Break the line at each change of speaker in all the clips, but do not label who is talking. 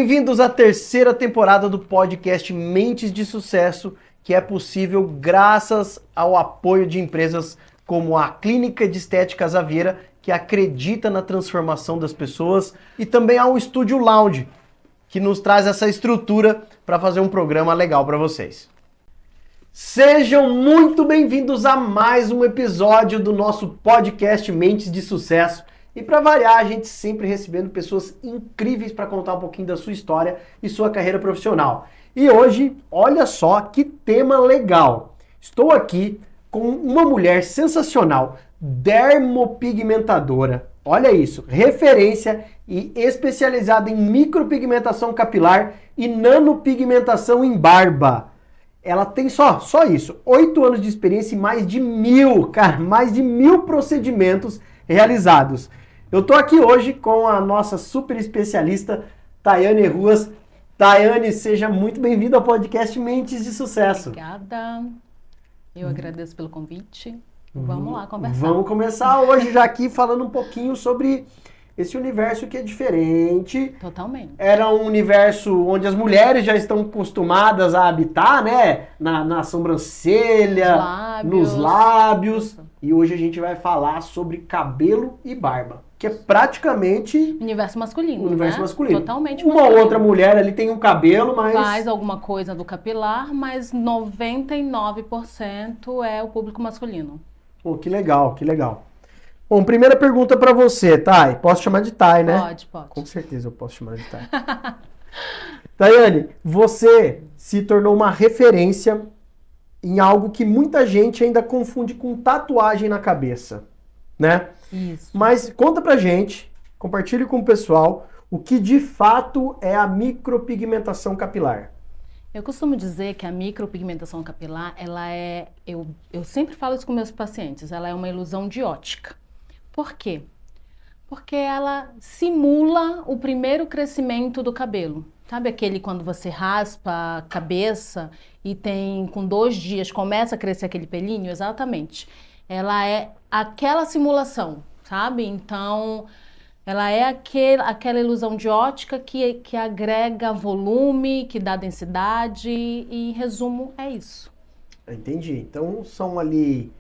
Bem-vindos à terceira temporada do podcast Mentes de Sucesso, que é possível graças ao apoio de empresas como a Clínica de Estética Zaviera, que acredita na transformação das pessoas, e também ao Estúdio Lounge, que nos traz essa estrutura para fazer um programa legal para vocês. Sejam muito bem-vindos a mais um episódio do nosso podcast Mentes de Sucesso. E para variar, a gente sempre recebendo pessoas incríveis para contar um pouquinho da sua história e sua carreira profissional. E hoje, olha só que tema legal. Estou aqui com uma mulher sensacional, dermopigmentadora. Olha isso, referência e especializada em micropigmentação capilar e nanopigmentação em barba. Ela tem só isso, 8 anos de experiência e mais de 1.000 procedimentos realizados. Eu tô aqui hoje com a nossa super especialista, Tayane Ruas. Tayane, seja muito bem-vinda ao podcast Mentes de Sucesso.
Obrigada. Eu agradeço pelo convite. Vamos lá conversar.
Vamos começar hoje já aqui falando um pouquinho sobre esse universo que é diferente.
Totalmente.
Era um universo onde as mulheres já estão acostumadas a habitar, né? Na sobrancelha, nos lábios. E hoje a gente vai falar sobre cabelo e barba, que é praticamente
universo masculino,
universo masculino.
Totalmente
Uma
masculino.
outra mulher ali tem um cabelo, mas
faz alguma coisa do capilar, mas 99% é o público masculino.
Pô, que legal, que legal. Bom, primeira pergunta pra você, Thay. Posso chamar de Thay, né?
Pode.
Com certeza eu posso chamar de Thay. Tayane, você se tornou uma referência em algo que muita gente ainda confunde com tatuagem na cabeça, né?
Isso.
Mas conta pra gente, compartilhe com o pessoal, o que de fato é a micropigmentação capilar.
Eu costumo dizer que a micropigmentação capilar, ela é, eu sempre falo isso com meus pacientes, ela é uma ilusão de ótica. Por quê? Porque ela simula o primeiro crescimento do cabelo. Sabe aquele quando você raspa a cabeça e com 2 dias começa a crescer aquele pelinho? Exatamente. Ela é aquela simulação, sabe? Então, ela é aquela ilusão de ótica que agrega volume, que dá densidade e, em resumo, é isso.
Entendi. Então, são ali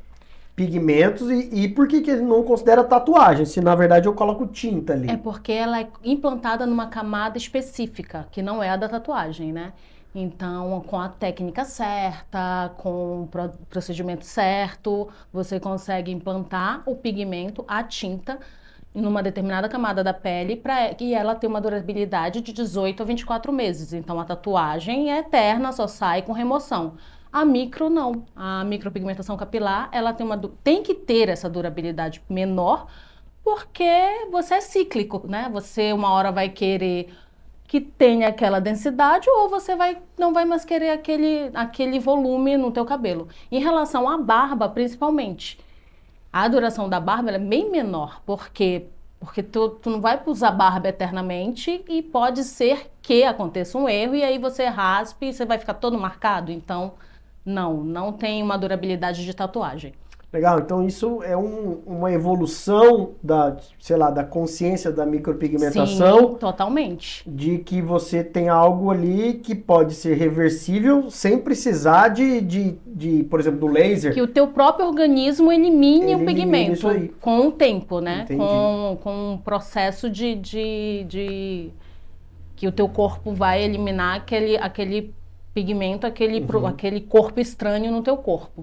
pigmentos e por que ele não considera tatuagem? Se, na verdade, eu coloco tinta ali.
É porque ela é implantada numa camada específica, que não é a da tatuagem, né? Então, com a técnica certa, com o procedimento certo, você consegue implantar o pigmento, a tinta, numa determinada camada da pele e ela ter uma durabilidade de 18 a 24 meses. Então, a tatuagem é eterna, só sai com remoção. A micro não. A micropigmentação capilar, ela tem que ter essa durabilidade menor, porque você é cíclico, né? Você uma hora vai querer que tenha aquela densidade ou você não vai mais querer aquele volume no teu cabelo. Em relação à barba, principalmente, a duração da barba ela é bem menor, porque tu não vai usar barba eternamente e pode ser que aconteça um erro e aí você raspe e você vai ficar todo marcado. Então, não tem uma durabilidade de tatuagem.
Legal, então isso é uma evolução da consciência da micropigmentação.
Sim, totalmente.
De que você tem algo ali que pode ser reversível sem precisar por exemplo, do laser.
Que o teu próprio organismo elimine o pigmento
isso aí.
Com o tempo, né?
Entendi.
Com um processo de que o teu corpo vai eliminar aquele pigmento, aquele corpo estranho no teu corpo.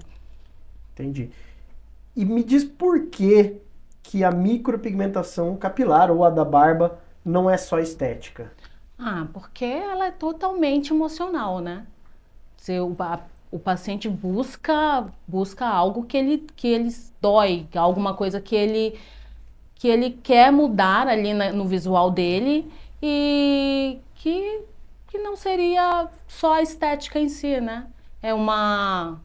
Entendi. E me diz por que a micropigmentação capilar ou a da barba não é só estética?
Porque ela é totalmente emocional, né? O paciente busca algo que ele dói, alguma coisa que ele quer mudar ali no visual dele e que não seria só a estética em si, né? É uma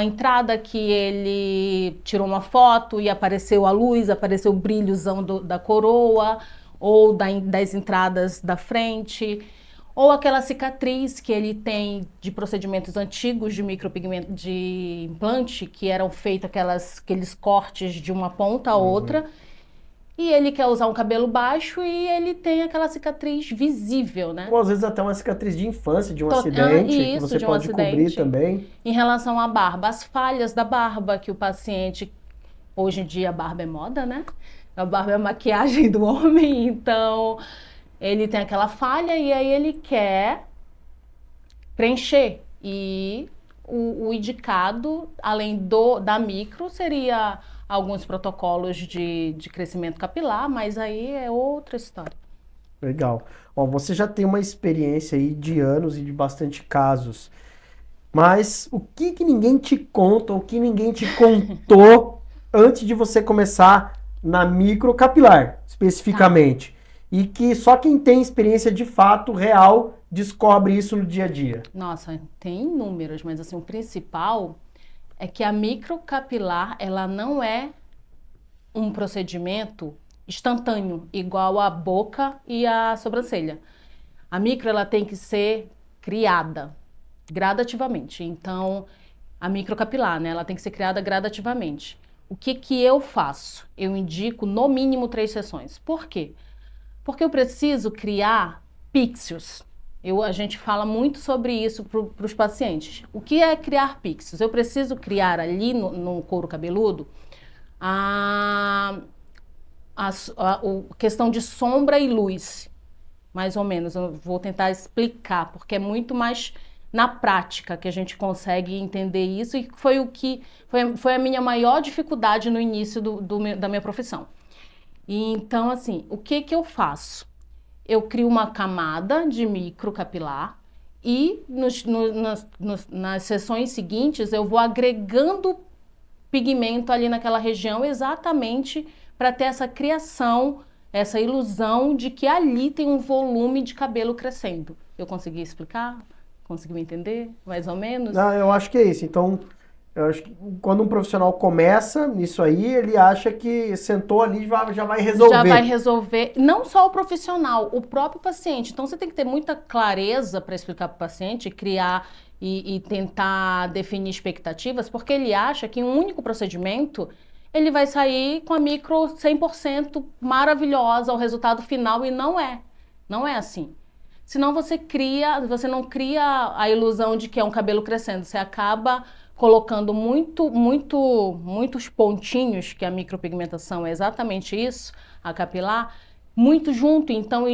entrada que ele tirou uma foto e apareceu a luz, apareceu o brilhozão da coroa ou das entradas da frente, ou aquela cicatriz que ele tem de procedimentos antigos de micropigmento, de implante, que eram feitos aqueles cortes de uma ponta a outra, e ele quer usar um cabelo baixo e ele tem aquela cicatriz visível, né?
Ou às vezes até uma cicatriz de infância, de um
Tot-
acidente, que
isso,
você
de um
pode cobrir
acidente.
também.
Em relação à barba, as falhas da barba que o paciente, hoje em dia a barba é moda, né? A barba é a maquiagem do homem, então ele tem aquela falha e aí ele quer preencher. E o indicado, além da micro, seria alguns protocolos de crescimento capilar, mas aí é outra história.
Legal. Ó, você já tem uma experiência aí de anos e de bastante casos. Mas o que que ninguém te conta, o que ninguém te contou antes de você começar na microcapilar, especificamente? E que só quem tem experiência de fato real descobre isso no dia a dia.
Nossa, tem inúmeros, mas assim, o principal é que a microcapilar, ela não é um procedimento instantâneo, igual a boca e a sobrancelha. A micro, ela tem que ser criada gradativamente. Então, a microcapilar, né, ela tem que ser criada gradativamente. O que que eu faço? Eu indico no mínimo 3 sessões. Por quê? Porque eu preciso criar pixels. A gente fala muito sobre isso para os pacientes. O que é criar pixels? Eu preciso criar ali no couro cabeludo a questão de sombra e luz, mais ou menos. Eu vou tentar explicar, porque é muito mais na prática que a gente consegue entender isso, e foi a minha maior dificuldade no início da minha profissão. E então, assim, o que que eu faço? Eu crio uma camada de microcapilar e nas sessões seguintes eu vou agregando pigmento ali naquela região exatamente para ter essa criação, essa ilusão de que ali tem um volume de cabelo crescendo. Eu consegui explicar? Conseguiu entender, mais ou menos?
Ah, eu acho que é isso. Então, eu acho que quando um profissional começa nisso aí, ele acha que sentou ali e já vai resolver.
Já vai resolver, não só o profissional, o próprio paciente. Então, você tem que ter muita clareza para explicar para o paciente, criar e tentar definir expectativas, porque ele acha que um único procedimento, ele vai sair com a micro 100% maravilhosa, o resultado final, e não é. Não é assim. Senão você não cria a ilusão de que é um cabelo crescendo, você acaba colocando muitos pontinhos, que a micropigmentação é exatamente isso, a capilar, muito junto. Então,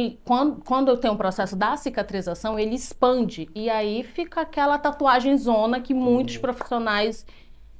quando eu tenho um processo da cicatrização, ele expande. E aí fica aquela tatuagem zona que muitos profissionais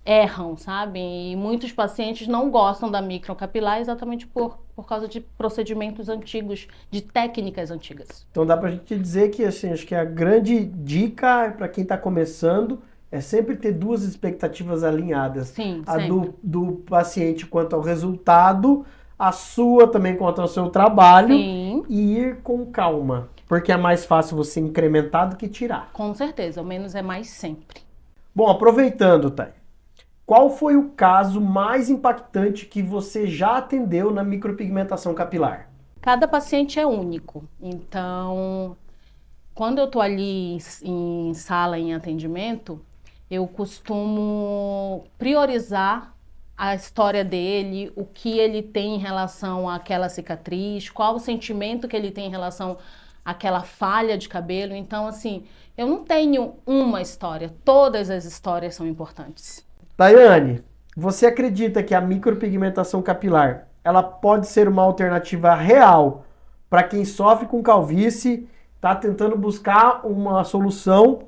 erram, sabe? E muitos pacientes não gostam da microcapilar exatamente por causa de procedimentos antigos, de técnicas antigas.
Então dá pra gente dizer que assim, acho que a grande dica para quem está começando é sempre ter duas expectativas alinhadas.
Sim,
a
sempre.
do paciente quanto ao resultado, a sua também quanto ao seu trabalho,
Sim,
e ir com calma. Porque é mais fácil você incrementar do que tirar.
com certeza. Ao menos é mais sempre.
Bom, aproveitando, Thay, qual foi o caso mais impactante que você já atendeu na micropigmentação capilar?
Cada paciente é único. Então, quando eu estou ali em sala, em atendimento, eu costumo priorizar a história dele, o que ele tem em relação àquela cicatriz, qual o sentimento que ele tem em relação àquela falha de cabelo. Então, assim, eu não tenho uma história, todas as histórias são importantes.
Daiane, você acredita que a micropigmentação capilar ela pode ser uma alternativa real para quem sofre com calvície, está tentando buscar uma solução,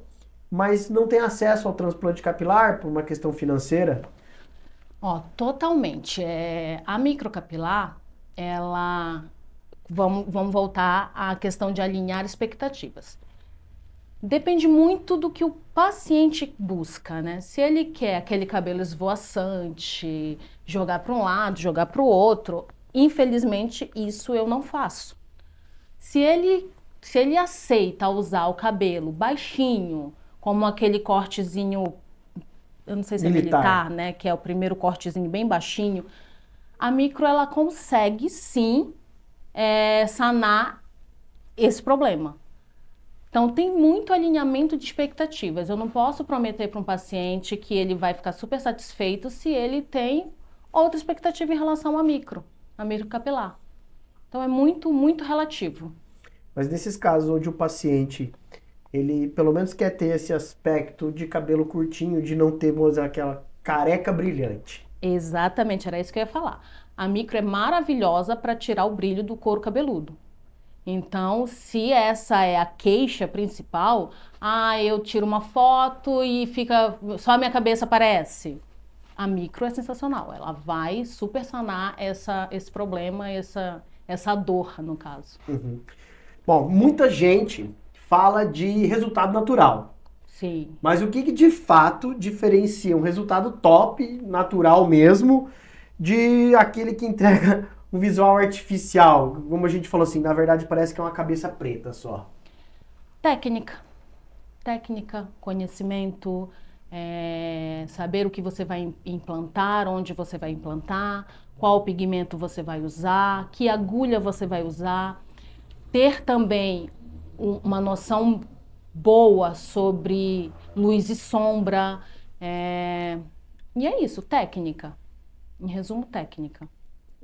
mas não tem acesso ao transplante capilar por uma questão financeira?
Ó, totalmente. A microcapilar, ela... Vamos voltar à questão de alinhar expectativas. Depende muito do que o paciente busca, né? Se ele quer aquele cabelo esvoaçante, jogar para um lado, jogar para o outro, infelizmente isso eu não faço. Se ele aceita usar o cabelo baixinho, como aquele cortezinho, eu não sei se é militar, né? Que é o primeiro cortezinho bem baixinho, a micro ela consegue sim sanar esse problema. Então, tem muito alinhamento de expectativas. Eu não posso prometer para um paciente que ele vai ficar super satisfeito se ele tem outra expectativa em relação à micro. a microcapilar. Então é muito, muito relativo.
Mas nesses casos onde o paciente, ele pelo menos quer ter esse aspecto de cabelo curtinho, de não ter, vamos dizer, aquela careca brilhante.
Exatamente, era isso que eu ia falar. A micro é maravilhosa para tirar o brilho do couro cabeludo. Então, se essa é a queixa principal, eu tiro uma foto e fica só a minha cabeça aparece. A micro é sensacional, ela vai super sanar esse problema, essa dor, no caso.
Uhum. Bom, muita gente fala de resultado natural.
Sim.
Mas o que de fato diferencia um resultado top, natural mesmo, de aquele que entrega um visual artificial? Como a gente falou assim, na verdade parece que é uma cabeça preta só.
Técnica, conhecimento, saber o que você vai implantar, onde você vai implantar, qual pigmento você vai usar, que agulha você vai usar, ter também uma noção boa sobre luz e sombra, e é isso, técnica. Em resumo, técnica.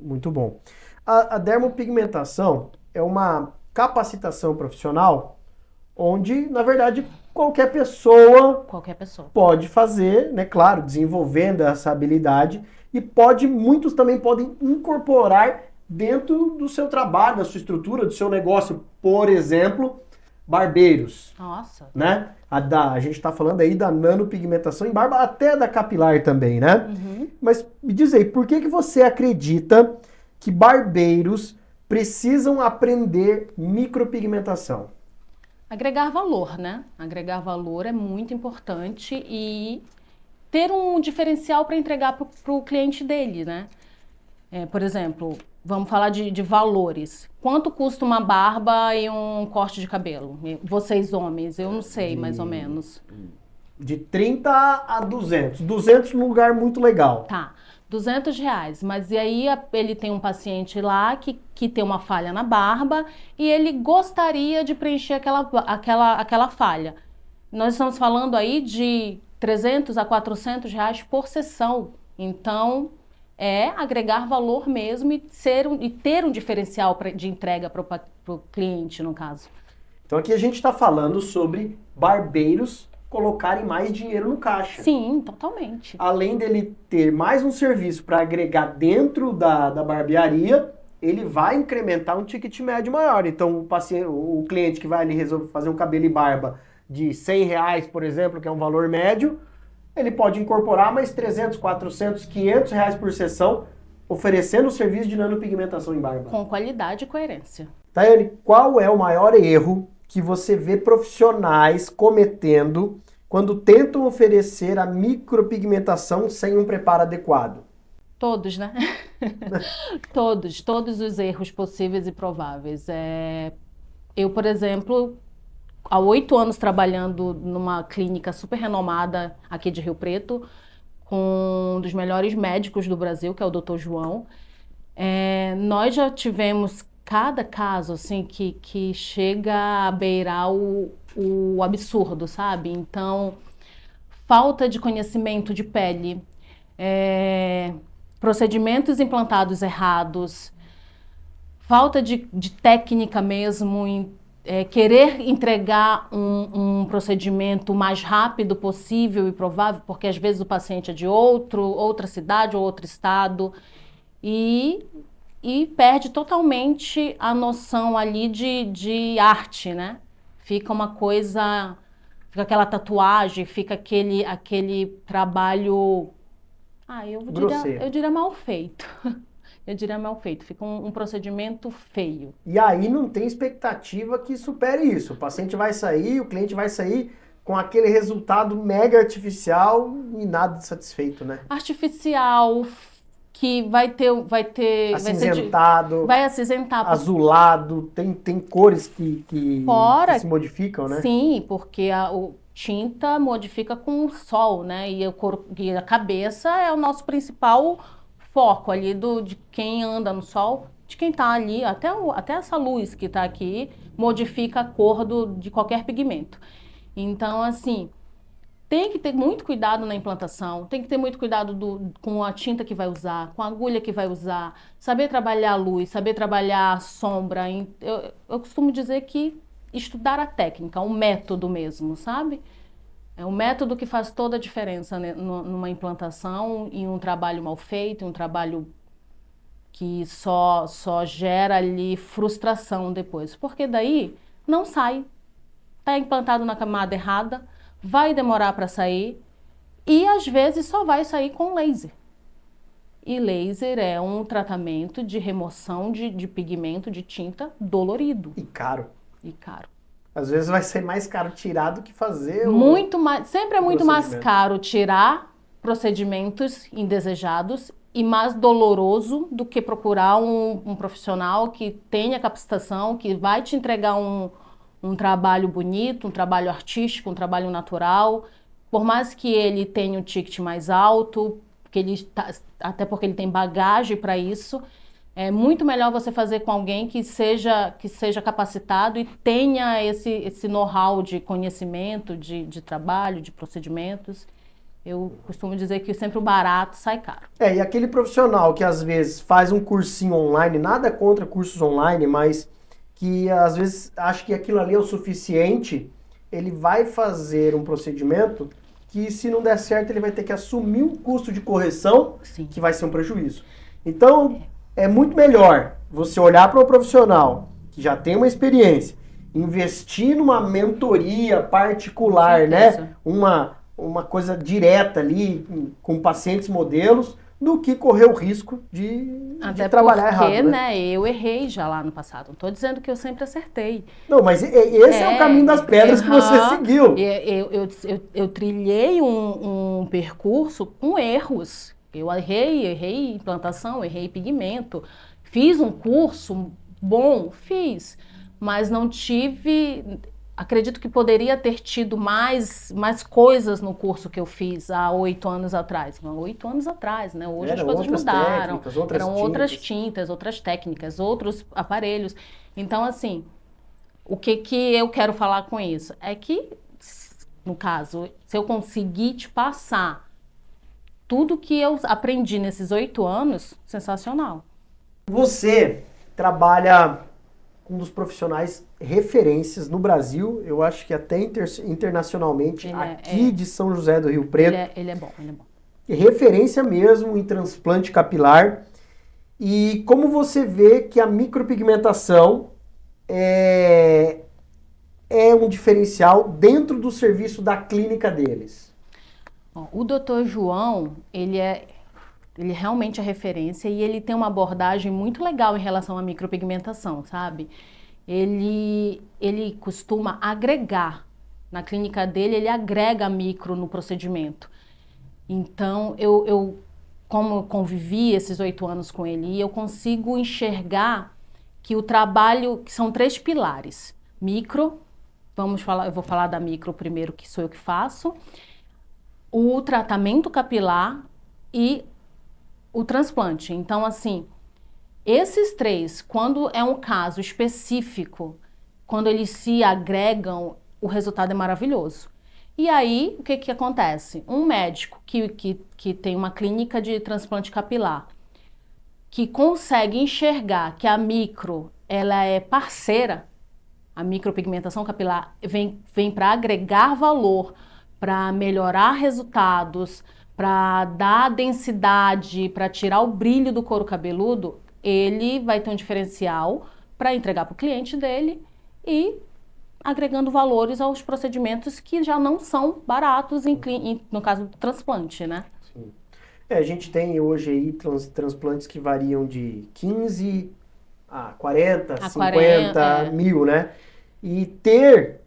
Muito bom. A dermopigmentação é uma capacitação profissional onde, na verdade, qualquer pessoa pode fazer, né? Claro, desenvolvendo essa habilidade e muitos também podem incorporar dentro do seu trabalho, da sua estrutura, do seu negócio. Por exemplo, barbeiros.
Nossa.
Né? A gente está falando aí da nanopigmentação em barba, até da capilar também, né?
Uhum.
Mas me diz aí, por que você acredita que barbeiros precisam aprender micropigmentação?
Agregar valor, né? Agregar valor é muito importante e ter um diferencial para entregar para o cliente dele, né? Por exemplo, vamos falar de valores. Quanto custa uma barba e um corte de cabelo? Vocês homens, eu não sei mais ou menos.
De 30 a 200. 200 num lugar muito legal.
Tá, R$ 200. Mas e aí ele tem um paciente lá que tem uma falha na barba e ele gostaria de preencher aquela falha. Nós estamos falando aí de R$ 300 a R$ 400 por sessão. Então, agregar valor mesmo e ter um diferencial de entrega para o cliente, no caso.
Então aqui a gente está falando sobre barbeiros colocarem mais dinheiro no caixa.
Sim, totalmente.
Além dele ter mais um serviço para agregar dentro da barbearia, ele vai incrementar um ticket médio maior. Então o cliente que vai ali resolver fazer um cabelo e barba de R$ 100, por exemplo, que é um valor médio, ele pode incorporar mais 300, 400, 500 reais por sessão, oferecendo o serviço de nanopigmentação em barba.
Com qualidade e coerência.
Tayane, qual é o maior erro que você vê profissionais cometendo quando tentam oferecer a micropigmentação sem um preparo adequado?
Todos, né? Todos os erros possíveis e prováveis. Eu, por exemplo, há 8 anos trabalhando numa clínica super renomada aqui de Rio Preto, com um dos melhores médicos do Brasil, que é o Dr. João. Nós já tivemos cada caso assim que chega a beirar o absurdo, sabe? Então, falta de conhecimento de pele, procedimentos implantados errados, falta de técnica mesmo, querer entregar um procedimento o mais rápido possível e provável, porque às vezes o paciente é de outra cidade ou outro estado, e perde totalmente a noção ali de arte, né? Fica uma coisa, fica aquela tatuagem, fica aquele trabalho, eu diria mal feito. Eu diria mal feito, fica um procedimento feio.
E aí não tem expectativa que supere isso. O paciente vai sair, o cliente vai sair com aquele resultado mega artificial e nada de satisfeito, né?
Artificial, que vai
acinzentado,
vai acinzentar,
azulado, tem cores que se modificam, né?
Sim, porque tinta modifica com o sol, né? E a cabeça é o nosso principal foco ali de quem anda no sol, de quem tá ali, até essa luz que tá aqui modifica a cor de qualquer pigmento. Então, assim, Tem que ter muito cuidado na implantação, tem que ter muito cuidado com a tinta que vai usar, com a agulha que vai usar, saber trabalhar a luz, saber trabalhar a sombra. Eu costumo dizer que estudar a técnica, o método mesmo, sabe? É o método que faz toda a diferença, né, numa implantação, em um trabalho mal feito, um trabalho que só gera ali frustração depois. Porque daí não sai, está implantado na camada errada, vai demorar para sair e às vezes só vai sair com laser. E laser é um tratamento de remoção de pigmento, de tinta dolorido.
E caro.
E caro.
Às vezes vai ser mais caro tirar do que fazer
muito mais, sempre é muito mais caro tirar procedimentos indesejados e mais doloroso do que procurar um profissional que tenha capacitação, que vai te entregar um trabalho bonito, um trabalho artístico, um trabalho natural. Por mais que ele tenha um ticket mais alto, até porque ele tem bagagem para isso, é muito melhor você fazer com alguém que seja capacitado e tenha esse know-how de conhecimento, de trabalho, de procedimentos. Eu costumo dizer que sempre o barato sai caro.
E aquele profissional que às vezes faz um cursinho online, nada contra cursos online, mas que às vezes acha que aquilo ali é o suficiente, ele vai fazer um procedimento que, se não der certo, ele vai ter que assumir um custo de correção, sim, que vai ser um prejuízo. Então, é muito melhor você olhar para um profissional que já tem uma experiência, investir numa mentoria particular, né? Uma coisa direta ali, com pacientes modelos, do que correr o risco de trabalhar errado. Até porque,
né, eu errei já lá no passado. Não estou dizendo que eu sempre acertei.
Não, mas esse é o caminho das pedras que você seguiu.
Eu trilhei um percurso com erros. Eu errei implantação, errei pigmento. Fiz um curso bom, mas não tive... Acredito que poderia ter tido mais coisas no curso que eu fiz há 8 anos atrás. 8 anos atrás, né? Hoje as coisas mudaram. Eram outras tintas, outras técnicas, outros aparelhos. Então, assim, o que eu quero falar com isso? É que, no caso, se eu conseguir te passar tudo que eu aprendi nesses 8 anos, sensacional.
Você trabalha com um dos profissionais referências no Brasil, eu acho que até internacionalmente, de São José do Rio Preto.
Ele é bom.
Referência mesmo em transplante capilar. E como você vê que a micropigmentação é um diferencial dentro do serviço da clínica deles?
O Dr. João, ele realmente é referência e ele tem uma abordagem muito legal em relação à micropigmentação, sabe? Ele costuma agregar, na clínica dele, ele agrega micro no procedimento. Então, eu como convivi esses 8 anos com ele, eu consigo enxergar que o trabalho, que são 3 pilares. Micro, eu vou falar da micro primeiro, que sou eu que faço, o tratamento capilar e o transplante. Então, assim, esses 3, quando é um caso específico, quando eles se agregam, o resultado é maravilhoso. E aí, o que acontece? Um médico que tem uma clínica de transplante capilar, que consegue enxergar que a micro, ela é parceira, a micropigmentação capilar vem para agregar valor, para melhorar resultados, para dar densidade, para tirar o brilho do couro cabeludo, ele vai ter um diferencial para entregar para o cliente dele e agregando valores aos procedimentos que já não são baratos, no caso do transplante, né?
Sim. A gente tem hoje aí transplantes que variam de 15 a 40, 50 mil, né? E ter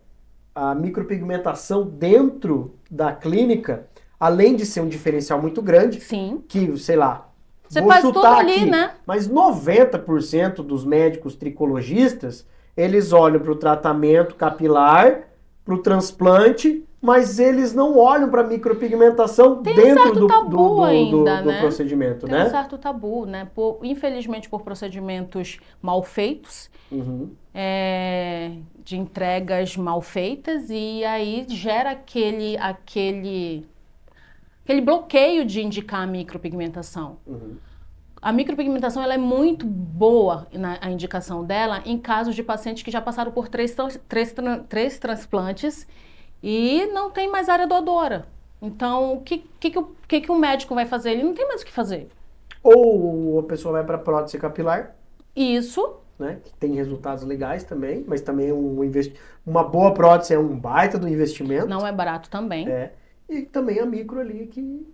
a micropigmentação dentro da clínica, além de ser um diferencial muito grande,
sim,
que, sei lá,
você faz tudo ali,
aqui,
né?
Mas 90% dos médicos tricologistas, eles olham para o tratamento capilar, para o transplante mas eles não olham para micropigmentação
Tem um
dentro
certo tabu ainda,
do
né?
procedimento,
Tem
né?
um certo tabu, né? Infelizmente, por procedimentos mal feitos,
Uhum.
de entregas mal feitas, e aí gera aquele bloqueio de indicar a micropigmentação.
Uhum.
A micropigmentação ela é muito boa a indicação dela em casos de pacientes que já passaram por três transplantes e não tem mais área doadora. Então, o que o médico vai fazer? Ele não tem mais o que fazer.
Ou a pessoa vai para prótese capilar,
Isso,
né? Que tem resultados legais também, mas também é uma boa prótese é um baita do investimento.
não é barato também.
E também a micro ali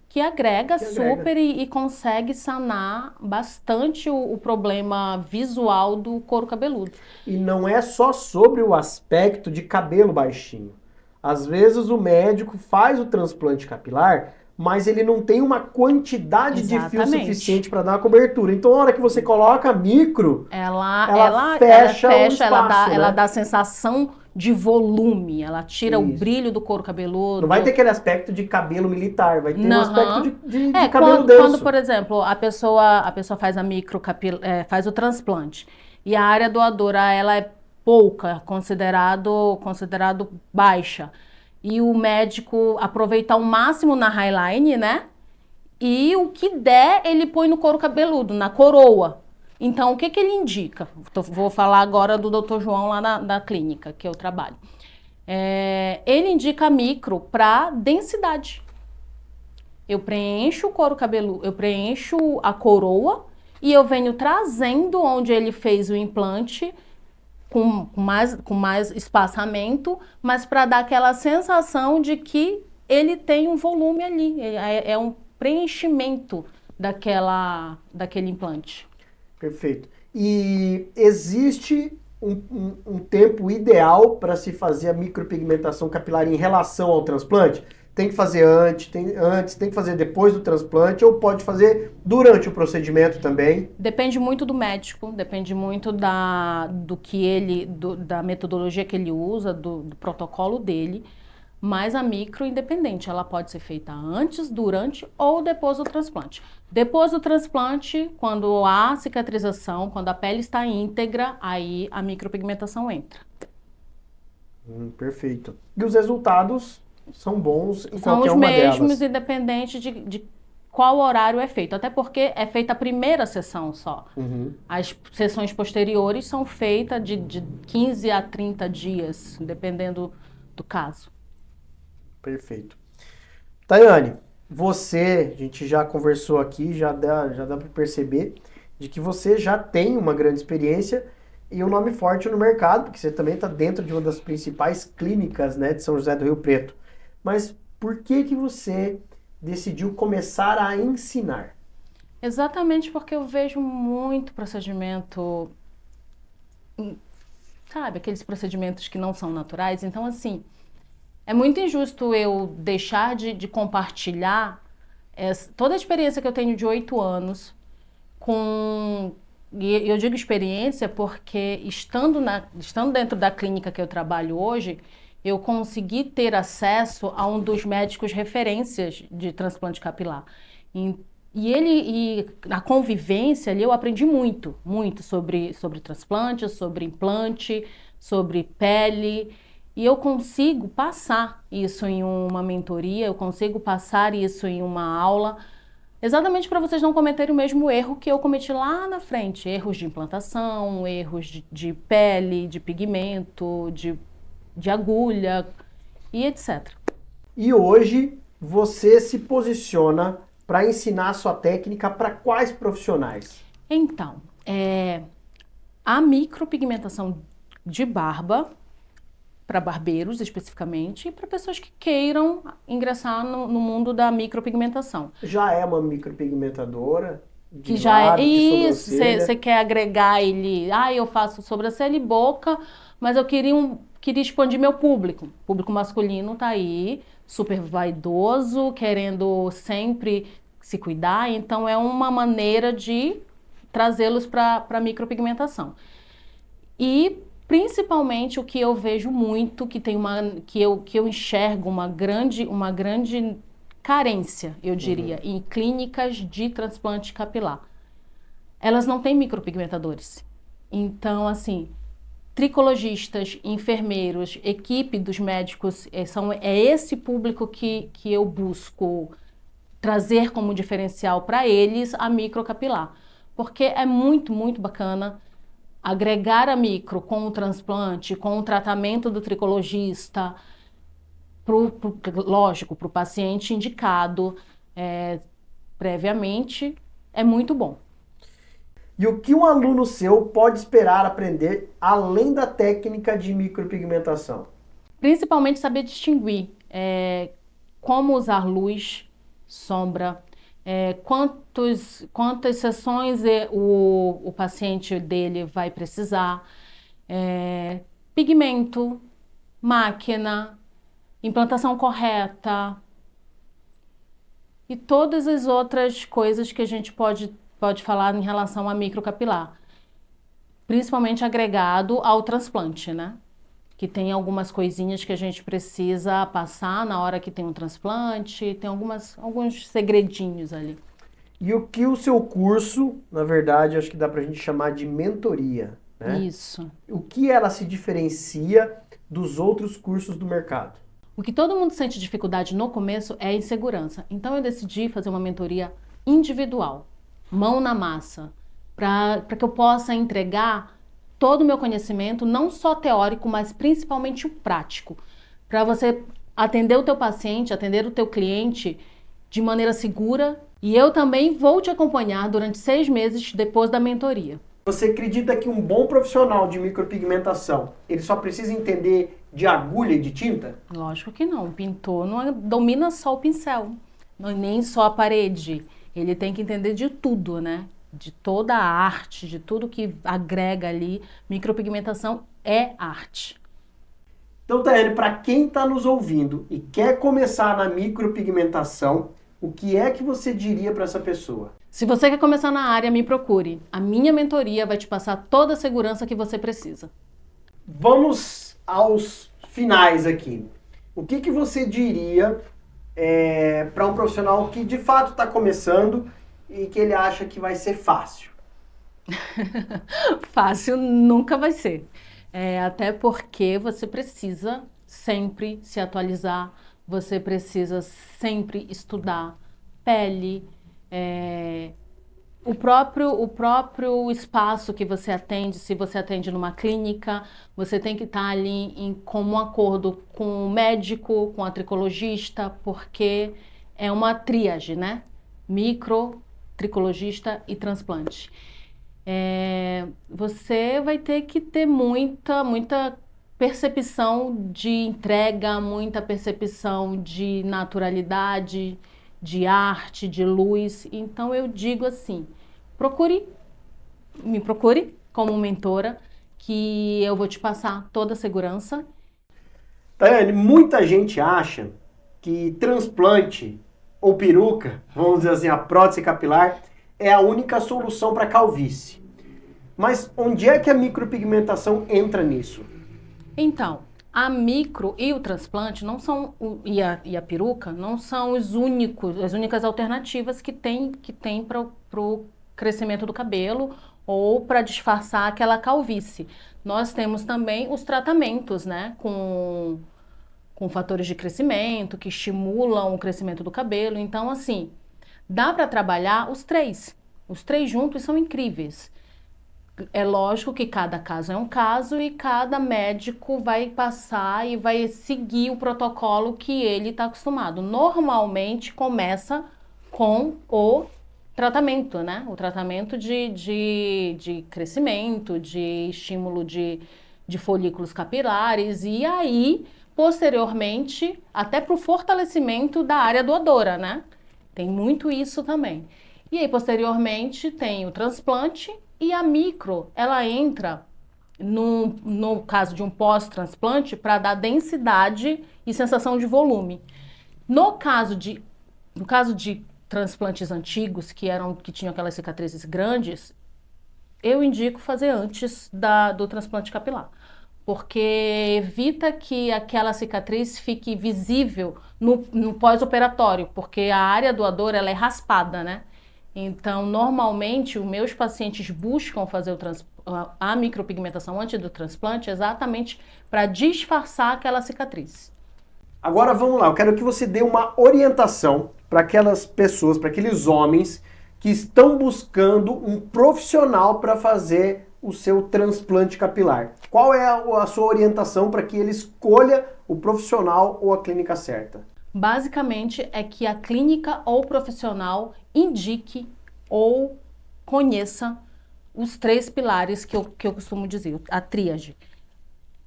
Que agrega
que agrega.
super e consegue sanar bastante o problema visual do couro cabeludo.
E não é só sobre o aspecto de cabelo baixinho. Às vezes o médico faz o transplante capilar, mas ele não tem uma quantidade de fio
Exatamente.
suficiente para dar uma cobertura. Então, na hora que você coloca a micro,
Ela
fecha o espaço,
ela
né?
dá a sensação de volume, ela tira o
Isso.
brilho do couro cabeludo.
Não vai ter aquele aspecto de cabelo militar, vai ter um
Não.
aspecto de cabelo
Quando,
denso.
por exemplo, a pessoa faz faz o transplante e a área doadora ela é pouca, considerado baixa. E o médico aproveita ao máximo na highline, né? E o que der, ele põe no couro cabeludo, na coroa. Então, o que ele indica? Vou falar agora do Dr. João lá da clínica que eu trabalho. Ele indica a micro para densidade. Eu preencho o couro cabeludo, eu preencho a coroa e eu venho trazendo onde ele fez o implante com mais espaçamento, mas para dar aquela sensação de que ele tem um volume ali, é um preenchimento daquele implante.
Perfeito. E existe um tempo ideal para se fazer a micropigmentação capilar em relação ao transplante? Tem que fazer antes, tem que fazer depois do transplante ou pode fazer durante o procedimento também?
Depende muito do médico, depende muito da metodologia que ele usa, do protocolo dele. Mas a micro independente, ela pode ser feita antes, durante ou depois do transplante. Depois do transplante, quando há cicatrização, quando a pele está íntegra, aí a micropigmentação entra.
Perfeito. E os resultados são bons em
São
qualquer
os
uma
mesmos,
delas?
independente de qual horário é feito. Até porque é feita a primeira sessão só.
Uhum.
As sessões posteriores são feitas de 15 a 30 dias, dependendo do caso.
Perfeito. Tayane, a gente já conversou aqui, já dá para perceber de que você já tem uma grande experiência e um nome forte no mercado, porque você também está dentro de uma das principais clínicas, né, de São José do Rio Preto. Mas por que você decidiu começar a ensinar?
Exatamente porque eu vejo muito procedimento, sabe, aqueles procedimentos que não são naturais. Então, assim, é muito injusto eu deixar de compartilhar toda a experiência que eu tenho de 8 anos e eu digo experiência porque estando dentro da clínica que eu trabalho hoje, eu consegui ter acesso a um dos médicos referências de transplante capilar. E na convivência ali eu aprendi muito sobre transplante, sobre implante, sobre pele. E eu consigo passar isso em uma mentoria, eu consigo passar isso em uma aula, exatamente para vocês não cometerem o mesmo erro que eu cometi lá na frente. Erros de implantação, erros de pele, de pigmento, de agulha e etc.
E hoje você se posiciona para ensinar a sua técnica para quais profissionais?
Então, a micropigmentação de barba, para barbeiros especificamente, e para pessoas que queiram ingressar no mundo da micropigmentação.
Já é uma micropigmentadora?
Que já é
isso,
você quer agregar ele, eu faço sobrancelha e boca, mas eu queria expandir meu público. O público masculino tá aí, super vaidoso, querendo sempre se cuidar, então é uma maneira de trazê-los para micropigmentação. E Principalmente o que eu vejo muito, que eu enxergo uma grande carência, eu diria, em clínicas de transplante capilar. Elas não têm micropigmentadores. Então, assim, tricologistas, enfermeiros, equipe dos médicos, é esse público que eu busco trazer como diferencial para eles a microcapilar. Porque é muito, muito bacana agregar a micro com o transplante, com o tratamento do tricologista, lógico, para o paciente indicado previamente, é muito bom.
E o que um aluno seu pode esperar aprender além da técnica de micropigmentação?
Principalmente saber distinguir como usar luz, sombra, quantas sessões o paciente dele vai precisar, pigmento, máquina, implantação correta e todas as outras coisas que a gente pode falar em relação a microcapilar, principalmente agregado ao transplante, né? Que tem algumas coisinhas que a gente precisa passar na hora que tem um transplante, tem alguns segredinhos ali.
E o que o seu curso, na verdade, acho que dá pra gente chamar de mentoria, né?
Isso.
O que ela se diferencia dos outros cursos do mercado?
O que todo mundo sente dificuldade no começo é a insegurança. Então eu decidi fazer uma mentoria individual, mão na massa, para que eu possa entregar todo o meu conhecimento, não só teórico, mas principalmente o prático, para você atender o teu paciente, atender o teu cliente de maneira segura. E eu também vou te acompanhar durante 6 meses depois da mentoria.
Você acredita que um bom profissional de micropigmentação, ele só precisa entender de agulha e de tinta?
Lógico que não. O pintor não domina só o pincel, nem só a parede. Ele tem que entender de tudo, né? De toda a arte, de tudo que agrega ali. Micropigmentação é arte.
Então, Tayane, para quem está nos ouvindo e quer começar na micropigmentação, o que é que você diria para essa pessoa?
Se você quer começar na área, me procure. A minha mentoria vai te passar toda a segurança que você precisa.
Vamos aos finais aqui. O que você diria para um profissional que de fato está começando e que ele acha que vai ser fácil?
Fácil nunca vai ser. Até porque você precisa sempre se atualizar, você precisa sempre estudar pele, o próprio espaço que você atende. Se você atende numa clínica, você tem que estar ali em comum acordo com o médico, com a tricologista, porque é uma tríade, né? Micro, tricologista e transplante. Você vai ter que ter muita percepção de entrega, muita percepção de naturalidade, de arte, de luz. Então eu digo assim, me procure como mentora, que eu vou te passar toda a segurança.
Tayane, muita gente acha que transplante ou peruca, vamos dizer assim, a prótese capilar, é a única solução para calvície. Mas onde é que a micropigmentação entra nisso? Então,
a micro e o transplante não são, e a peruca não são as únicas alternativas que tem para o crescimento do cabelo ou para disfarçar aquela calvície. Nós temos também os tratamentos, né, com fatores de crescimento que estimulam o crescimento do cabelo. Então, assim, dá para trabalhar os três. Os três juntos são incríveis. É lógico que cada caso é um caso e cada médico vai passar e vai seguir o protocolo que ele está acostumado. Normalmente começa com o tratamento, né? O tratamento de crescimento, de estímulo de folículos capilares e aí, posteriormente, até para o fortalecimento da área doadora, né? Tem muito isso também. E aí, posteriormente, tem o transplante. E a micro, ela entra no caso de um pós-transplante para dar densidade e sensação de volume. No caso de transplantes antigos que tinham aquelas cicatrizes grandes, eu indico fazer antes do transplante capilar. porque evita que aquela cicatriz fique visível no pós-operatório, porque a área do dor ela é raspada, né? Então, normalmente, os meus pacientes buscam fazer a micropigmentação antes do transplante exatamente para disfarçar aquela cicatriz.
Agora vamos lá, eu quero que você dê uma orientação para aquelas pessoas, para aqueles homens que estão buscando um profissional para fazer o seu transplante capilar. Qual é a sua orientação para que ele escolha o profissional ou a clínica certa?
Basicamente é que a clínica ou profissional indique ou conheça os 3 pilares que eu costumo dizer, a tríade.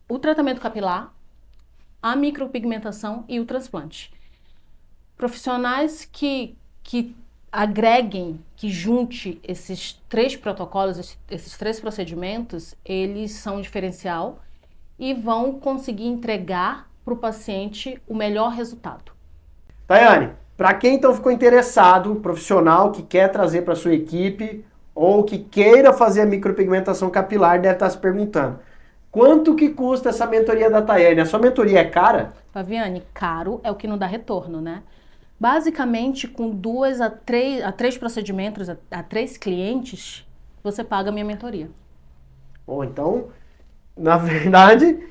O tratamento capilar, a micropigmentação e o transplante. Profissionais que agreguem, que junte esses 3 protocolos, esses 3 procedimentos, eles são diferencial e vão conseguir entregar para o paciente o melhor resultado.
Tayane, para quem então ficou interessado, profissional que quer trazer para sua equipe ou que queira fazer a micropigmentação capilar, deve estar se perguntando: quanto que custa essa mentoria da Tayane? A sua mentoria é cara?
Fabiane, caro é o que não dá retorno, né? Basicamente, com 2 a 3 procedimentos, a 3 clientes, você paga a minha mentoria.
Bom, então, na verdade,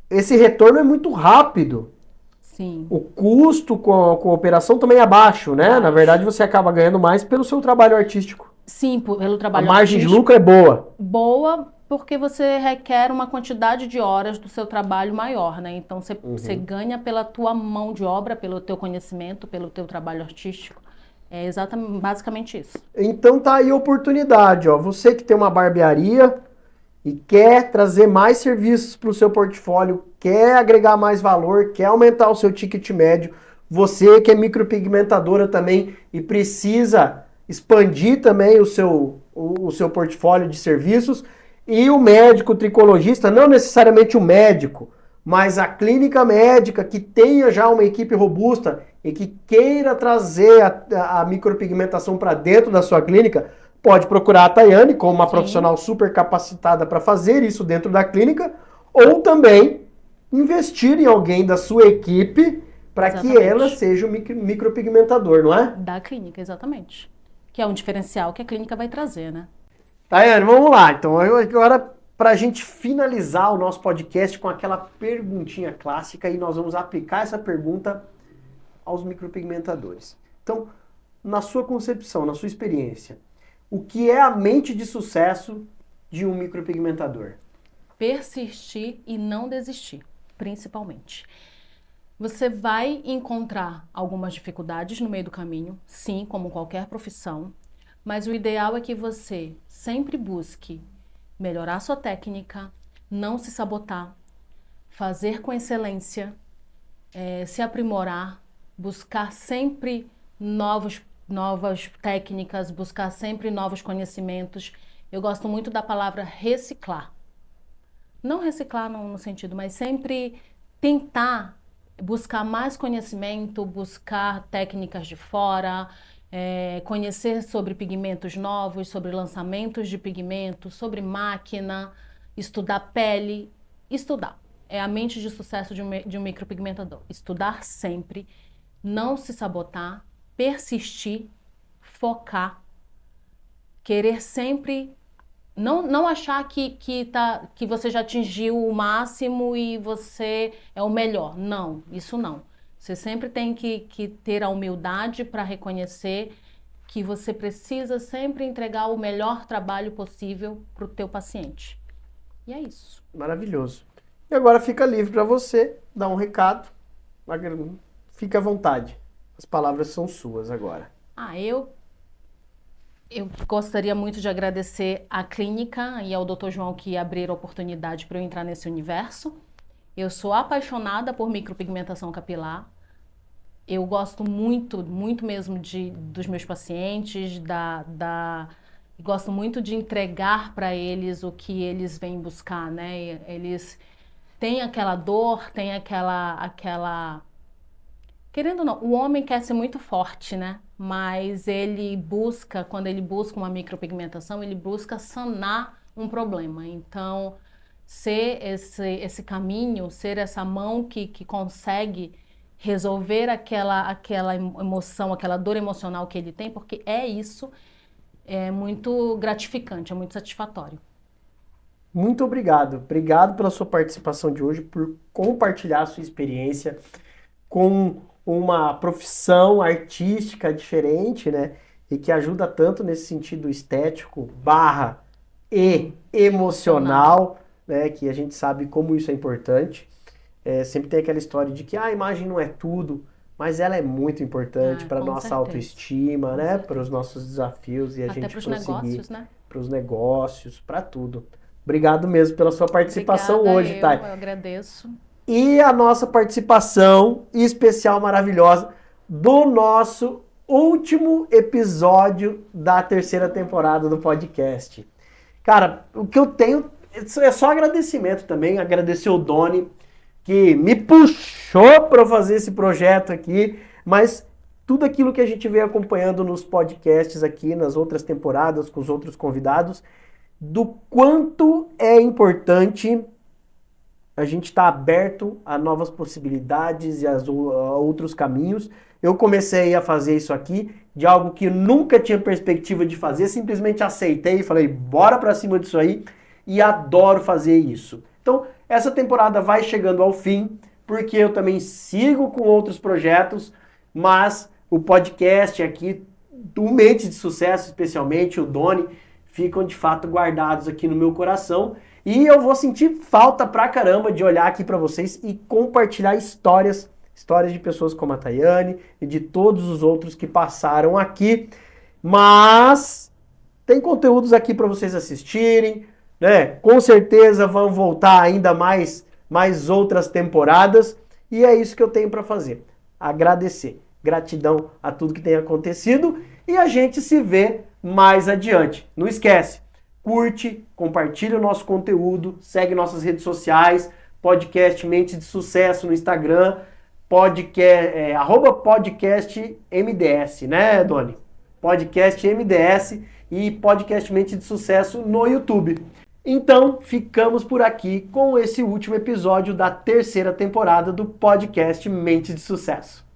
esse retorno é muito rápido.
Sim.
O custo com a operação também é baixo, né?
Baixo.
Na verdade, você acaba ganhando mais pelo seu trabalho artístico.
Sim, pelo
A
trabalho
margem de
artístico.
lucro é boa.
Boa, porque você requer uma quantidade de horas do seu trabalho maior, né? Então, você ganha pela tua mão de obra, pelo teu conhecimento, pelo teu trabalho artístico. É exatamente, basicamente isso.
Então tá aí a oportunidade, ó. Você que tem uma barbearia e quer trazer mais serviços para o seu portfólio, quer agregar mais valor, quer aumentar o seu ticket médio, você que é micropigmentadora também e precisa expandir também o seu portfólio de serviços, e o médico tricologista, não necessariamente o médico, mas a clínica médica que tenha já uma equipe robusta e que queira trazer a micropigmentação para dentro da sua clínica, pode procurar a Tayane como uma profissional super capacitada para fazer isso dentro da clínica, ou também investir em alguém da sua equipe para que ela seja o micropigmentador, não é?
Da clínica, exatamente. Que é um diferencial que a clínica vai trazer, né?
Tayane, vamos lá. Então, agora, para a gente finalizar o nosso podcast com aquela perguntinha clássica, e nós vamos aplicar essa pergunta aos micropigmentadores. Então, na sua concepção, na sua experiência, o que é a mente de sucesso de um micropigmentador?
Persistir e não desistir, principalmente. Você vai encontrar algumas dificuldades no meio do caminho, sim, como qualquer profissão, mas o ideal é que você sempre busque melhorar sua técnica, não se sabotar, fazer com excelência, se aprimorar, buscar sempre novas técnicas, buscar sempre novos conhecimentos. Eu gosto muito da palavra reciclar. Não reciclar no sentido, mas sempre tentar buscar mais conhecimento, buscar técnicas de fora, conhecer sobre pigmentos novos, sobre lançamentos de pigmentos, sobre máquina, estudar pele, estudar. É a mente de sucesso de um micropigmentador. Estudar sempre, não se sabotar, persistir, focar, querer sempre, não achar que você já atingiu o máximo e você é o melhor. Não, isso não. Você sempre tem que ter a humildade para reconhecer que você precisa sempre entregar o melhor trabalho possível para o teu paciente. E é isso.
Maravilhoso. E agora fica livre para você dar um recado. Fique à vontade. As palavras são suas agora.
Eu gostaria muito de agradecer à clínica e ao Dr. João que abriram a oportunidade para eu entrar nesse universo. Eu sou apaixonada por micropigmentação capilar. Eu gosto muito, muito mesmo dos meus pacientes, gosto muito de entregar para eles o que eles vêm buscar, né? Eles têm aquela dor, têm aquela... Querendo ou não, o homem quer ser muito forte, né? Mas quando ele busca uma micropigmentação, ele busca sanar um problema. Então, ser esse caminho, ser essa mão que consegue resolver aquela emoção, aquela dor emocional que ele tem, porque isso é muito gratificante, é muito satisfatório.
Muito obrigado. Obrigado pela sua participação de hoje, por compartilhar a sua experiência com uma profissão artística diferente, né? E que ajuda tanto nesse sentido estético e emocional, né? Que a gente sabe como isso é importante. Sempre tem aquela história de que a imagem não é tudo, mas ela é muito importante para a nossa autoestima, né? Para os nossos desafios e a gente conseguir. Até para os negócios, né? Para os negócios, para tudo. Obrigado mesmo pela sua participação hoje, Thay.
Eu agradeço.
E a nossa participação especial maravilhosa do nosso último episódio da terceira temporada do podcast. Cara, o que eu tenho é só agradecimento também, agradecer o Doni, que me puxou para fazer esse projeto aqui, mas tudo aquilo que a gente vem acompanhando nos podcasts aqui, nas outras temporadas, com os outros convidados, do quanto é importante a gente estar aberto a novas possibilidades e a outros caminhos. Eu comecei a fazer isso aqui, de algo que nunca tinha perspectiva de fazer, simplesmente aceitei e falei, bora pra cima disso aí, e adoro fazer isso. Então, essa temporada vai chegando ao fim, porque eu também sigo com outros projetos, mas o podcast aqui, do Mente de Sucesso especialmente, o Doni, ficam de fato guardados aqui no meu coração. E eu vou sentir falta pra caramba de olhar aqui pra vocês e compartilhar histórias de pessoas como a Thayane e de todos os outros que passaram aqui. Mas tem conteúdos aqui pra vocês assistirem, né? Com certeza vão voltar ainda mais outras temporadas. E é isso que eu tenho pra fazer. Agradecer. Gratidão a tudo que tem acontecido. E a gente se vê mais adiante. Não esquece, curte, compartilha o nosso conteúdo, segue nossas redes sociais, podcast Mente de Sucesso no Instagram, @podcastmds, né, Doni? Podcast MDS e podcast Mente de Sucesso no YouTube. Então, ficamos por aqui com esse último episódio da terceira temporada do podcast Mente de Sucesso.